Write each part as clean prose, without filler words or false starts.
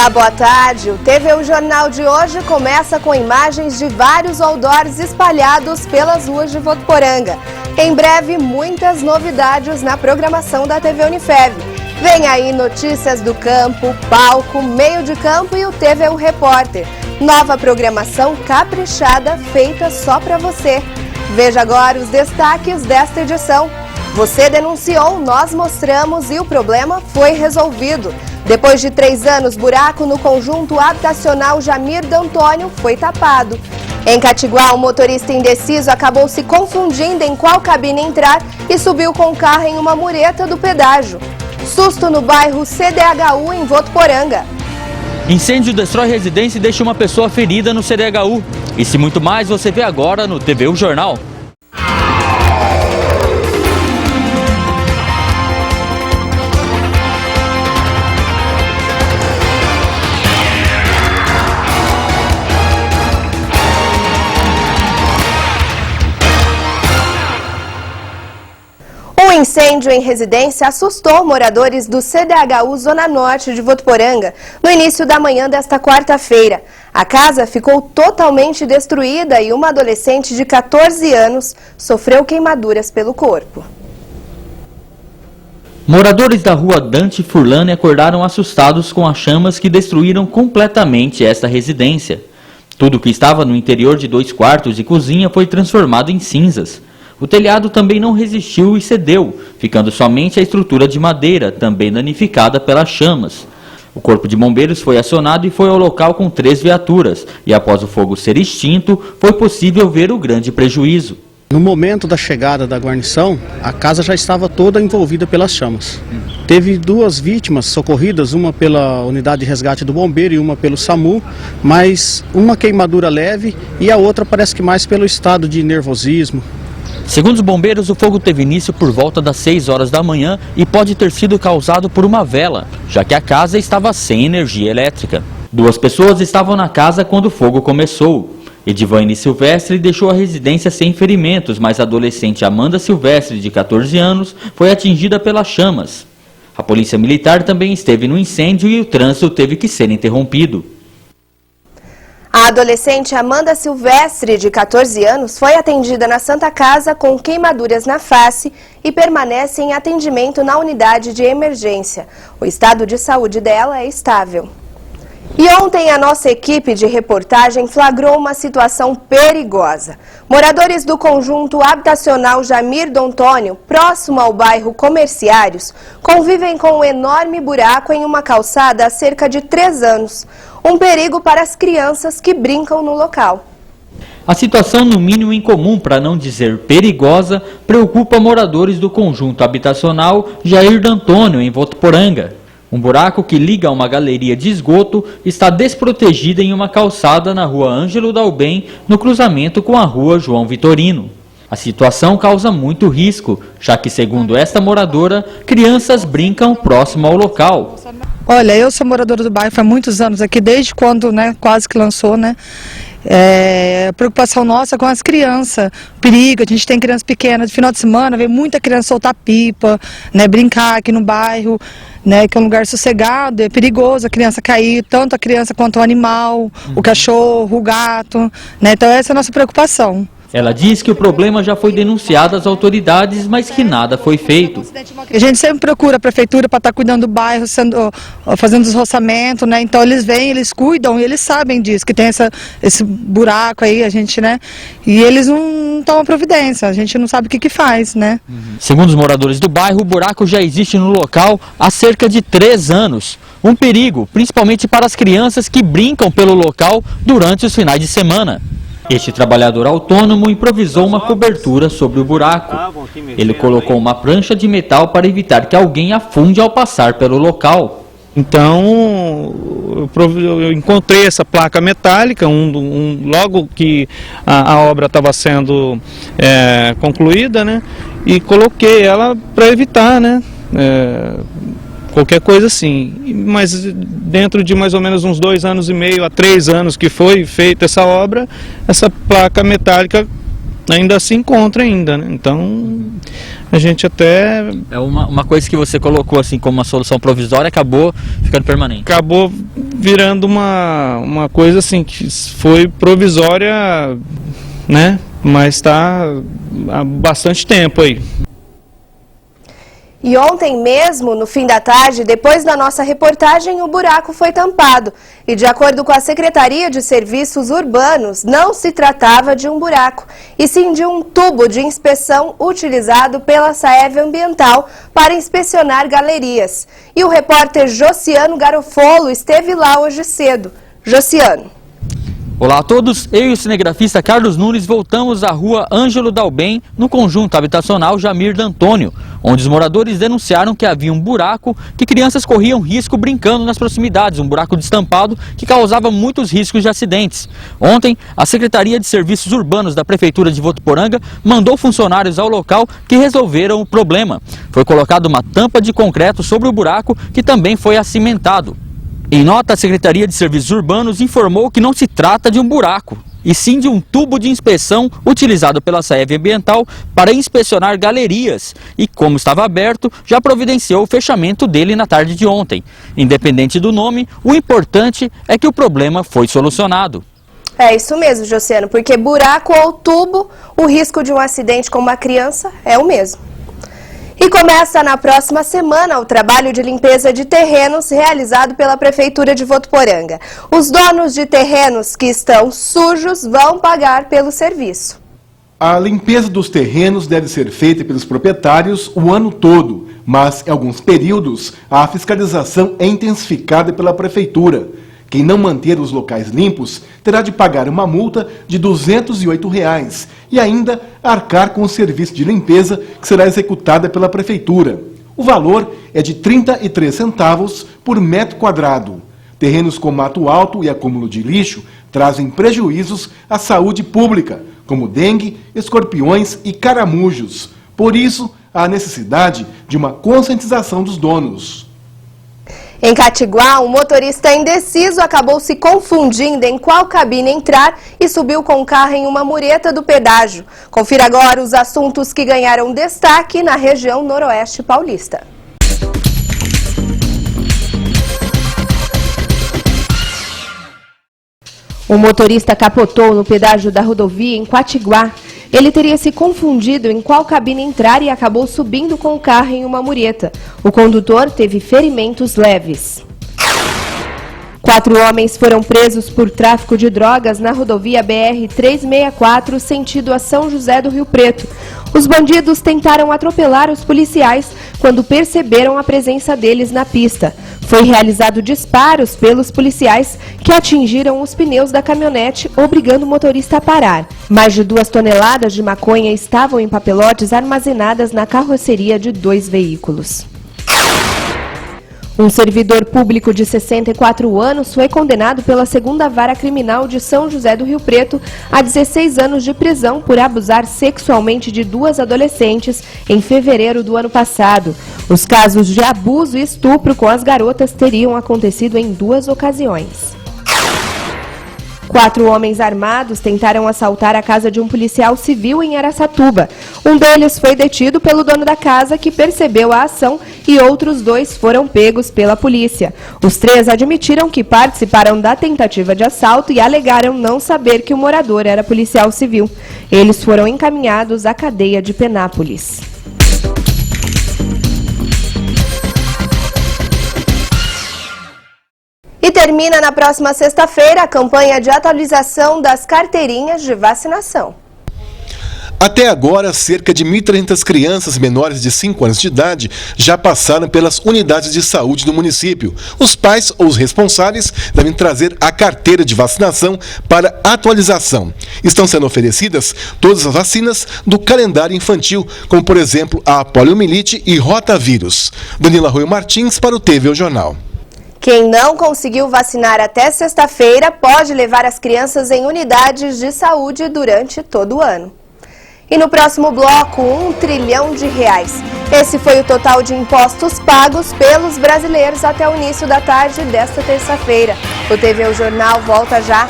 Olá, boa tarde. O TVU Jornal de hoje começa com imagens de vários outdoors espalhados pelas ruas de Votuporanga. Em breve, muitas novidades na programação da TV Unifev. Vem aí notícias do campo, palco, meio de campo e o TVU Repórter. Nova programação caprichada feita só para você. Veja agora os destaques desta edição. Você denunciou, nós mostramos e o problema foi resolvido. Depois de 3 anos, buraco no conjunto habitacional Jamir D'Antônio foi tapado. Em Catiguá, um motorista indeciso acabou se confundindo em qual cabine entrar e subiu com o carro em uma mureta do pedágio. Susto no bairro CDHU em Votuporanga. Incêndio destrói residência e deixa uma pessoa ferida no CDHU. Isso e muito mais você vê agora no TVU Jornal. Um incêndio em residência assustou moradores do CDHU Zona Norte de Votuporanga no início da manhã desta quarta-feira. A casa ficou totalmente destruída e uma adolescente de 14 anos sofreu queimaduras pelo corpo. Moradores da rua Dante Furlane acordaram assustados com as chamas que destruíram completamente esta residência. Tudo que estava no interior de 2 quartos e cozinha foi transformado em cinzas. O telhado também não resistiu e cedeu, ficando somente a estrutura de madeira, também danificada pelas chamas. O corpo de bombeiros foi acionado e foi ao local com 3 viaturas, e após o fogo ser extinto, foi possível ver o grande prejuízo. No momento da chegada da guarnição, a casa já estava toda envolvida pelas chamas. Teve 2 vítimas socorridas, uma pela unidade de resgate do bombeiro e uma pelo SAMU, mas uma queimadura leve e a outra parece que mais pelo estado de nervosismo. Segundo os bombeiros, o fogo teve início por volta das 6 horas da manhã e pode ter sido causado por uma vela, já que a casa estava sem energia elétrica. 2 pessoas estavam na casa quando o fogo começou. Edivane Silvestre deixou a residência sem ferimentos, mas a adolescente Amanda Silvestre, de 14 anos, foi atingida pelas chamas. A polícia militar também esteve no incêndio e o trânsito teve que ser interrompido. A adolescente Amanda Silvestre, de 14 anos, foi atendida na Santa Casa com queimaduras na face e permanece em atendimento na unidade de emergência. O estado de saúde dela é estável. E ontem a nossa equipe de reportagem flagrou uma situação perigosa. Moradores do conjunto habitacional Jamir D'Antônio, próximo ao bairro Comerciários, convivem com um enorme buraco em uma calçada há cerca de 3 anos. Um perigo para as crianças que brincam no local. A situação, no mínimo incomum, para não dizer perigosa, preocupa moradores do conjunto habitacional Jair D'Antônio, em Votuporanga. Um buraco que liga a uma galeria de esgoto está desprotegido em uma calçada na rua Ângelo Dalben, no cruzamento com a rua João Vitorino. A situação causa muito risco, já que, segundo esta moradora, crianças brincam próximo ao local. Olha, eu sou moradora do bairro há muitos anos aqui, desde quando, quase que lançou, a preocupação nossa com as crianças, perigo, a gente tem crianças pequenas, de final de semana vem muita criança soltar pipa, brincar aqui no bairro, que é um lugar sossegado, é perigoso a criança cair, tanto a criança quanto o animal, o cachorro, o gato, então essa é a nossa preocupação. Ela diz que o problema já foi denunciado às autoridades, mas que nada foi feito. A gente sempre procura a prefeitura para estar cuidando do bairro, fazendo os roçamentos, então eles vêm, eles cuidam e eles sabem disso, que tem esse buraco aí, a gente, e eles não tomam providência, a gente não sabe o que faz, Segundo os moradores do bairro, o buraco já existe no local há cerca de 3 anos. Um perigo, principalmente para as crianças que brincam pelo local durante os finais de semana. Este trabalhador autônomo improvisou uma cobertura sobre o buraco. Ele colocou uma prancha de metal para evitar que alguém afunde ao passar pelo local. Então, eu encontrei essa placa metálica, logo que a obra estava sendo concluída, e coloquei ela para evitar, qualquer coisa assim, mas dentro de mais ou menos uns 2 anos e meio a 3 anos que foi feita essa obra, essa placa metálica ainda se encontra ainda, né? Então a gente até... É uma coisa que você colocou assim como uma solução provisória, acabou ficando permanente. Acabou virando uma coisa assim, que foi provisória, né? Mas está há bastante tempo aí. E ontem mesmo, no fim da tarde, depois da nossa reportagem, o buraco foi tampado. E de acordo com a Secretaria de Serviços Urbanos, não se tratava de um buraco, e sim de um tubo de inspeção utilizado pela Saev Ambiental para inspecionar galerias. E o repórter Josiano Garofolo esteve lá hoje cedo. Josiano. Olá a todos, eu e o cinegrafista Carlos Nunes voltamos à rua Ângelo Dalben, no conjunto habitacional Jamir D'Antônio, onde os moradores denunciaram que havia um buraco que crianças corriam risco brincando nas proximidades, um buraco destampado que causava muitos riscos de acidentes. Ontem, a Secretaria de Serviços Urbanos da Prefeitura de Votuporanga mandou funcionários ao local que resolveram o problema. Foi colocada uma tampa de concreto sobre o buraco que também foi acimentado. Em nota, a Secretaria de Serviços Urbanos informou que não se trata de um buraco, e sim de um tubo de inspeção utilizado pela Saev Ambiental para inspecionar galerias e, como estava aberto, já providenciou o fechamento dele na tarde de ontem. Independente do nome, o importante é que o problema foi solucionado. É isso mesmo, Josiano, porque buraco ou tubo, o risco de um acidente com uma criança é o mesmo. E começa na próxima semana o trabalho de limpeza de terrenos realizado pela Prefeitura de Votuporanga. Os donos de terrenos que estão sujos vão pagar pelo serviço. A limpeza dos terrenos deve ser feita pelos proprietários o ano todo, mas em alguns períodos a fiscalização é intensificada pela Prefeitura. Quem não manter os locais limpos terá de pagar uma multa de R$ 208 e ainda arcar com o serviço de limpeza que será executada pela Prefeitura. O valor é de 33 centavos por metro quadrado. Terrenos com mato alto e acúmulo de lixo trazem prejuízos à saúde pública, como dengue, escorpiões e caramujos. Por isso, há necessidade de uma conscientização dos donos. Em Catiguá, um motorista indeciso acabou se confundindo em qual cabine entrar e subiu com o carro em uma mureta do pedágio. Confira agora os assuntos que ganharam destaque na região noroeste paulista. O motorista capotou no pedágio da rodovia em Catiguá. Ele teria se confundido em qual cabine entrar e acabou subindo com o carro em uma mureta. O condutor teve ferimentos leves. 4 homens foram presos por tráfico de drogas na rodovia BR-364, sentido a São José do Rio Preto. Os bandidos tentaram atropelar os policiais quando perceberam a presença deles na pista. Foi realizado disparos pelos policiais que atingiram os pneus da caminhonete, obrigando o motorista a parar. Mais de 2 toneladas de maconha estavam em papelotes armazenadas na carroceria de 2 veículos. Um servidor público de 64 anos foi condenado pela 2ª Vara Criminal de São José do Rio Preto a 16 anos de prisão por abusar sexualmente de 2 adolescentes em fevereiro do ano passado. Os casos de abuso e estupro com as garotas teriam acontecido em 2 ocasiões. 4 homens armados tentaram assaltar a casa de um policial civil em Araçatuba. Um deles foi detido pelo dono da casa, que percebeu a ação, e outros 2 foram pegos pela polícia. Os 3 admitiram que participaram da tentativa de assalto e alegaram não saber que o morador era policial civil. Eles foram encaminhados à cadeia de Penápolis. E termina na próxima sexta-feira a campanha de atualização das carteirinhas de vacinação. Até agora, cerca de 1.300 crianças menores de 5 anos de idade já passaram pelas unidades de saúde do município. Os pais ou os responsáveis devem trazer a carteira de vacinação para atualização. Estão sendo oferecidas todas as vacinas do calendário infantil, como por exemplo a poliomielite e rotavírus. Danilo Arroio Martins para o TV Jornal. Quem não conseguiu vacinar até sexta-feira pode levar as crianças em unidades de saúde durante todo o ano. E no próximo bloco, R$1 trilhão. Esse foi o total de impostos pagos pelos brasileiros até o início da tarde desta terça-feira. O TV Jornal volta já.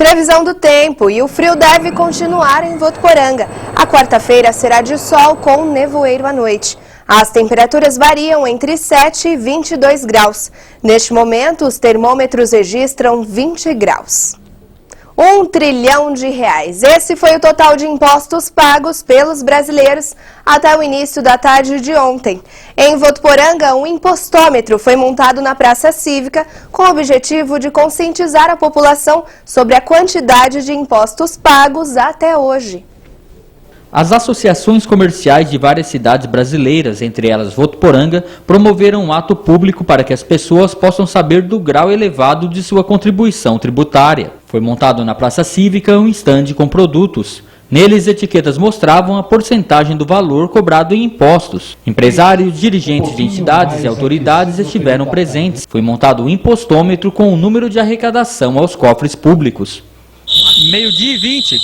Previsão do tempo e o frio deve continuar em Votuporanga. A quarta-feira será de sol com nevoeiro à noite. As temperaturas variam entre 7 e 22 graus. Neste momento, os termômetros registram 20 graus. R$1 trilhão. Esse foi o total de impostos pagos pelos brasileiros até o início da tarde de ontem. Em Votuporanga, um impostômetro foi montado na Praça Cívica com o objetivo de conscientizar a população sobre a quantidade de impostos pagos até hoje. As associações comerciais de várias cidades brasileiras, entre elas Votuporanga, promoveram um ato público para que as pessoas possam saber do grau elevado de sua contribuição tributária. Foi montado na Praça Cívica um estande com produtos. Neles, etiquetas mostravam a porcentagem do valor cobrado em impostos. Empresários, dirigentes de entidades e autoridades estiveram presentes. Foi montado um impostômetro com o número de arrecadação aos cofres públicos. 12h20.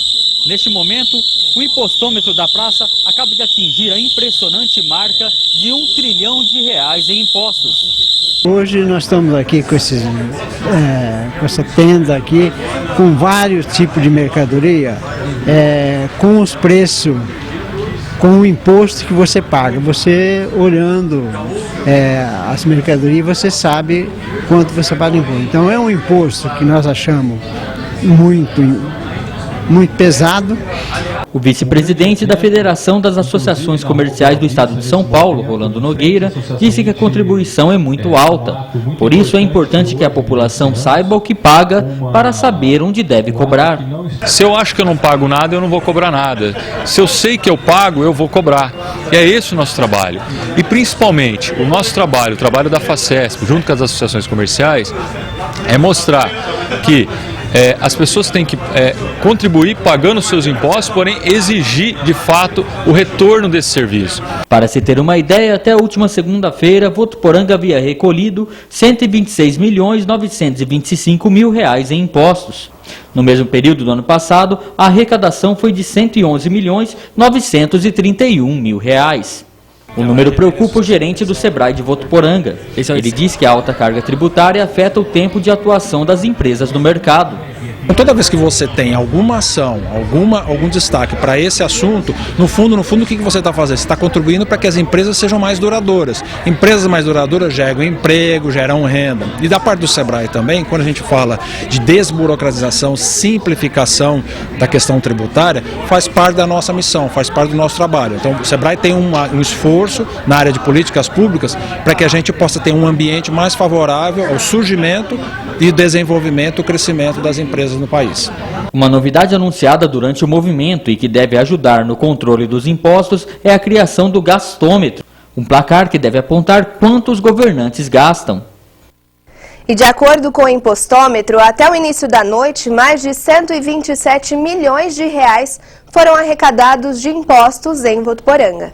Neste momento, o impostômetro da praça acaba de atingir a impressionante marca de R$1 trilhão em impostos. Hoje nós estamos aqui com essa tenda aqui, com vários tipos de mercadoria, com os preços, com o imposto que você paga. Você olhando as mercadorias, você sabe quanto você paga imposto. Então é um imposto que nós achamos muito pesado. O vice-presidente da Federação das Associações Comerciais do Estado de São Paulo, Rolando Nogueira, disse que a contribuição é muito alta. Por isso é importante que a população saiba o que paga para saber onde deve cobrar. Se eu acho que eu não pago nada, eu não vou cobrar nada. Se eu sei que eu pago, eu vou cobrar. E é esse o nosso trabalho. E principalmente, o nosso trabalho, o trabalho da FACESP, junto com as associações comerciais, é mostrar que as pessoas têm que contribuir pagando seus impostos, porém exigir de fato o retorno desse serviço. Para se ter uma ideia, até a última segunda-feira, Votuporanga havia recolhido R$126.925.000 em impostos. No mesmo período do ano passado, a arrecadação foi de R$111.931.000. O número preocupa o gerente do Sebrae de Votuporanga. Ele diz que a alta carga tributária afeta o tempo de atuação das empresas no mercado. Toda vez que você tem alguma ação, algum destaque para esse assunto, no fundo, o que você está fazendo? Você está contribuindo para que as empresas sejam mais duradouras. Empresas mais duradouras geram emprego, geram renda. E da parte do Sebrae também, quando a gente fala de desburocratização, simplificação da questão tributária, faz parte da nossa missão, faz parte do nosso trabalho. Então o Sebrae tem um esforço na área de políticas públicas para que a gente possa ter um ambiente mais favorável ao surgimento e desenvolvimento, o crescimento das empresas no país. Uma novidade anunciada durante o movimento e que deve ajudar no controle dos impostos é a criação do gastômetro, um placar que deve apontar quanto os governantes gastam. E de acordo com o impostômetro, até o início da noite, mais de R$127 milhões foram arrecadados de impostos em Votuporanga.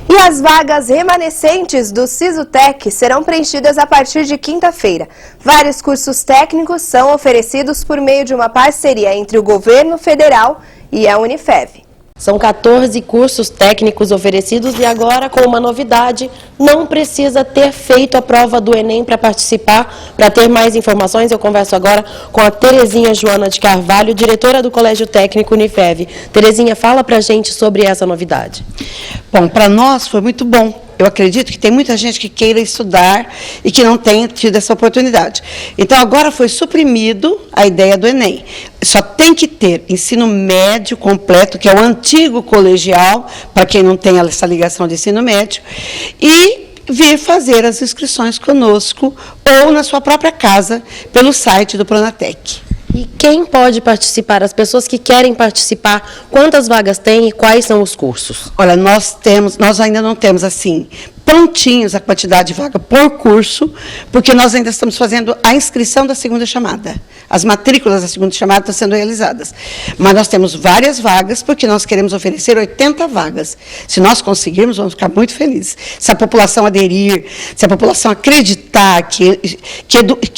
E as vagas remanescentes do Sisutec serão preenchidas a partir de quinta-feira. Vários cursos técnicos são oferecidos por meio de uma parceria entre o governo federal e a Unifev. São 14 cursos técnicos oferecidos e agora, com uma novidade, não precisa ter feito a prova do Enem para participar. Para ter mais informações, eu converso agora com a Terezinha Joana de Carvalho, diretora do Colégio Técnico Unifev. Terezinha, fala para a gente sobre essa novidade. Bom, para nós foi muito bom. Eu acredito que tem muita gente que queira estudar e que não tenha tido essa oportunidade. Então, agora foi suprimido a ideia do Enem. Só tem que ter ensino médio completo, que é o antigo colegial, para quem não tem essa ligação de ensino médio, e vir fazer as inscrições conosco ou na sua própria casa, pelo site do Pronatec. E quem pode participar? As pessoas que querem participar, quantas vagas tem e quais são os cursos? Olha, nós ainda não temos assim prontinhos a quantidade de vaga por curso, porque nós ainda estamos fazendo a inscrição da segunda chamada. As matrículas da segunda chamada estão sendo realizadas. Mas nós temos várias vagas, porque nós queremos oferecer 80 vagas. Se nós conseguirmos, vamos ficar muito felizes. Se a população aderir, se a população acreditar que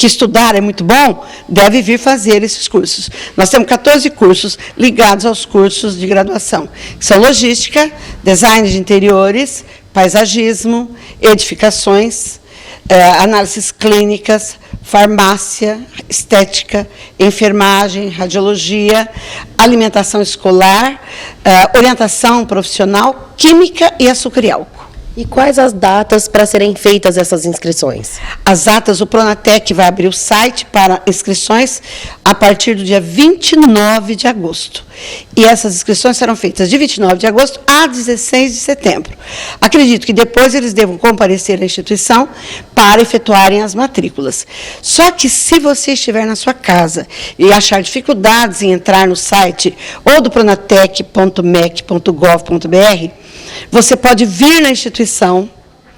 estudar é muito bom, deve vir fazer esses cursos. Nós temos 14 cursos ligados aos cursos de graduação, que são logística, design de interiores, paisagismo, edificações, análises clínicas, farmácia, estética, enfermagem, radiologia, alimentação escolar, orientação profissional, química e açúcar e álcool. E quais as datas para serem feitas essas inscrições? As datas, o Pronatec vai abrir o site para inscrições a partir do dia 29 de agosto. E essas inscrições serão feitas de 29 de agosto a 16 de setembro. Acredito que depois eles devam comparecer à instituição para efetuarem as matrículas. Só que se você estiver na sua casa e achar dificuldades em entrar no site ou do pronatec.mec.gov.br, você pode vir na instituição,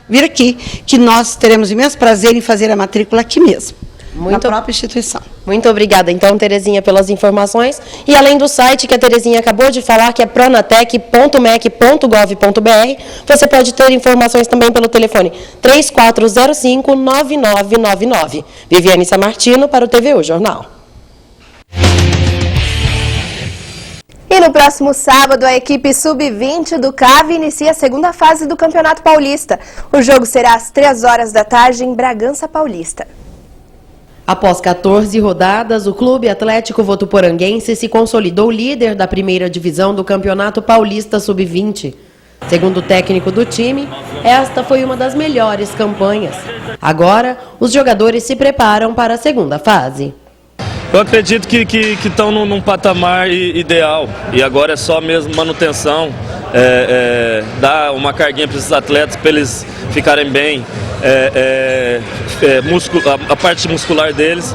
vir aqui, que nós teremos imenso prazer em fazer a matrícula aqui mesmo, na própria instituição. Muito obrigada, então, Terezinha, pelas informações. E além do site que a Terezinha acabou de falar, que é pronatec.mec.gov.br, você pode ter informações também pelo telefone 3405-9999. Viviane Samartino para o TVU Jornal. E no próximo sábado, a equipe Sub-20 do CAV inicia a segunda fase do Campeonato Paulista. O jogo será às 3 horas da tarde em Bragança Paulista. Após 14 rodadas, o Clube Atlético Votuporanguense se consolidou líder da primeira divisão do Campeonato Paulista Sub-20. Segundo o técnico do time, esta foi uma das melhores campanhas. Agora, os jogadores se preparam para a segunda fase. Eu acredito que estão num patamar ideal e agora é só mesmo manutenção, dar uma carguinha para esses atletas para eles ficarem bem, a parte muscular deles,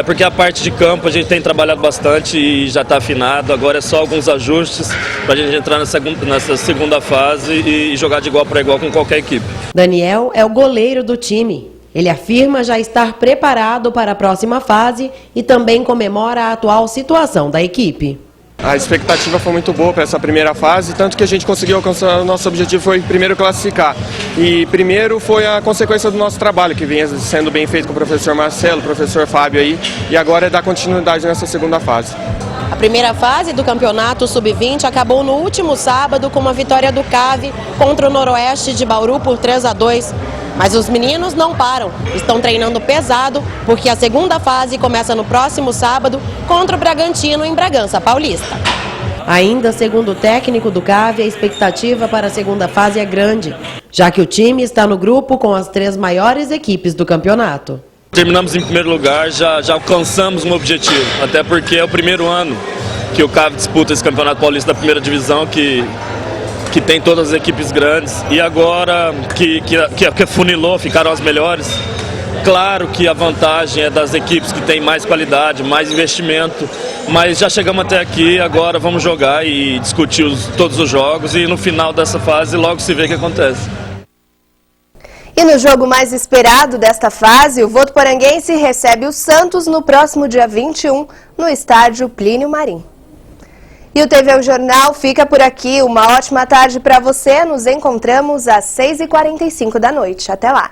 porque a parte de campo a gente tem trabalhado bastante e já está afinado, agora é só alguns ajustes para a gente entrar nessa segunda fase e jogar de igual para igual com qualquer equipe. Daniel é o goleiro do time. Ele afirma já estar preparado para a próxima fase e também comemora a atual situação da equipe. A expectativa foi muito boa para essa primeira fase, tanto que a gente conseguiu alcançar, o nosso objetivo foi primeiro classificar. E primeiro foi a consequência do nosso trabalho, que vinha sendo bem feito com o professor Marcelo, o professor Fábio aí, e agora é dar continuidade nessa segunda fase. A primeira fase do Campeonato Sub-20 acabou no último sábado com uma vitória do CAV contra o Noroeste de Bauru por 3-2. Mas os meninos não param, estão treinando pesado, porque a segunda fase começa no próximo sábado contra o Bragantino em Bragança Paulista. Ainda segundo o técnico do CAV, a expectativa para a segunda fase é grande, já que o time está no grupo com as 3 maiores equipes do campeonato. Terminamos em primeiro lugar, já alcançamos um objetivo, até porque é o primeiro ano que o CAV disputa esse Campeonato Paulista da primeira divisão, que tem todas as equipes grandes, e agora que funilou, ficaram as melhores. Claro que a vantagem é das equipes que têm mais qualidade, mais investimento, mas já chegamos até aqui, agora vamos jogar e discutir todos os jogos, e no final dessa fase logo se vê o que acontece. E no jogo mais esperado desta fase, o Votuporanguense recebe o Santos no próximo dia 21, no estádio Plínio Marim. E o TVU Jornal fica por aqui. Uma ótima tarde para você. Nos encontramos às 6h45 da noite. Até lá.